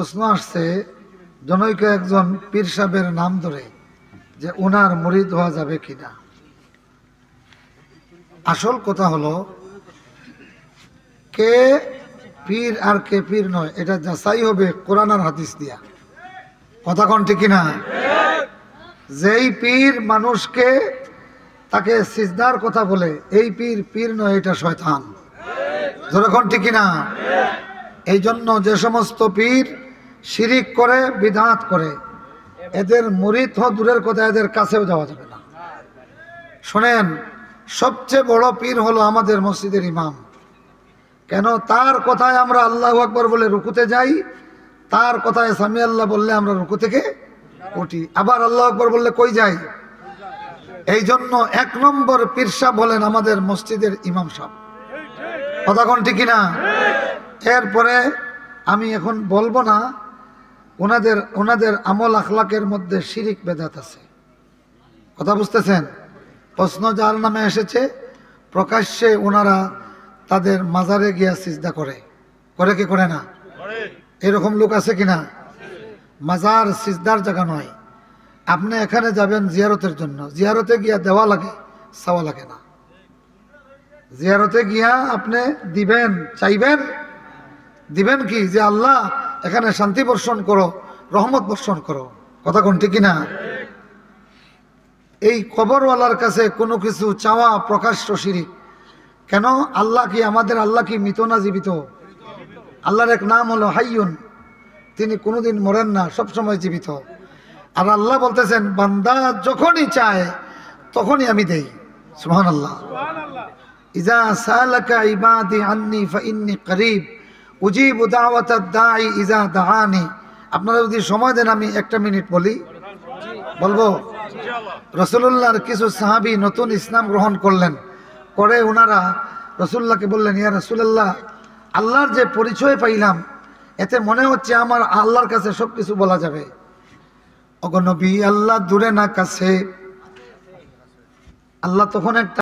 প্রশ্ন আসছে জনৈক একজন পীর সাহেবের নাম ধরে যে ওনার মুরিদ হওয়া যাবে কিনা। আসল কথা হলো কে পীর আর কে পীর নয় এটা যাচাই হবে কোরআন আর হাদিস দিয়া। কথা কোন ঠিক কিনা? যেই পীর মানুষকে তাকে সিজদার কথা বলে এই পীর পীর নয়, এটা শয়তান। যেরকম ঠিক কিনা? এই জন্য যে সমস্ত পীর শিরিক করে বিদআত করে এদের মুরিদ হওয়া দূরের কথা, এদের কাছেও যাওয়া যাবে না। শোনেন, সবচেয়ে বড় পীর হলো আমাদের মসজিদের ইমাম। কেন? তার কথায় আমরা আল্লাহু আকবার বলে রুকুতে যাই, তার কথায় সামি আল্লাহ বললে আমরা রুকু থেকে উঠি, আবার আল্লাহু আকবার বললে কই যাই। এই জন্য ১ নম্বর পীর সাহেব হলেন আমাদের মসজিদের ইমাম সাহেব। কথা কোন ঠিক কিনা? এরপরে আমি এখন বলবো না, ওনাদের আমল আখলাকের মধ্যে শিরিক বেদাত আছে। কথা বুঝতেছেন? প্রশ্ন যার নামে এসেছে প্রকাশ্যে ওনারা তাদের মাজারে গিয়া সিজদা করে কি করে না? এরকম লোক আছে কিনা? মাজার সিজদার জায়গা নয়। আপনি এখানে যাবেন জিয়ারতের জন্য, জিয়ারতে গিয়া দেওয়া লাগে, চাওয়া লাগে না। জিয়ারতে গিয়া আপনি দিবেন, চাইবেন, দিবেন কি যে আল্লাহ এখানে শান্তি বর্ষণ করো, রহমত বর্ষণ করো। কথা কোন ঠিক কিনা? এই কবরওয়ালার কাছে কোনো কিছু চাওয়া প্রকাশ্য শিরিক। কেন? আল্লাহ কি আমাদের আল্লাহ কি মৃত না জীবিত? আল্লাহর এক নাম হলো হাইয়ুন, তিনি কোনোদিন মরেন না, সবসময় জীবিত। আর আল্লাহ বলতেছেন বান্দা যখনই চায় তখনই আমি দেই। সুবহানাল্লাহ। ইজা সালাকা ইবাদি আন্নি ফাইন্নী করিব উজিবু দাওয়াতাদ দাঈ ইজা দাআনি। আপনারা যদি সময় দেন আমি 1টা মিনিট বলি, বলবো। রাসূলুল্লাহর কিছু সাহাবী নতুন ইসলাম গ্রহণ করলেন, করে ওনারা রাসূলুল্লাহকে বললেন, ইয়া রাসূলুল্লাহ, আল্লাহর যে পরিচয় পাইলাম এতে মনে হচ্ছে আমার আল্লাহর কাছে সবকিছু বলা যাবে। ওগো নবী, আল্লাহ দূরে না কাছে। আল্লাহ তখন একটা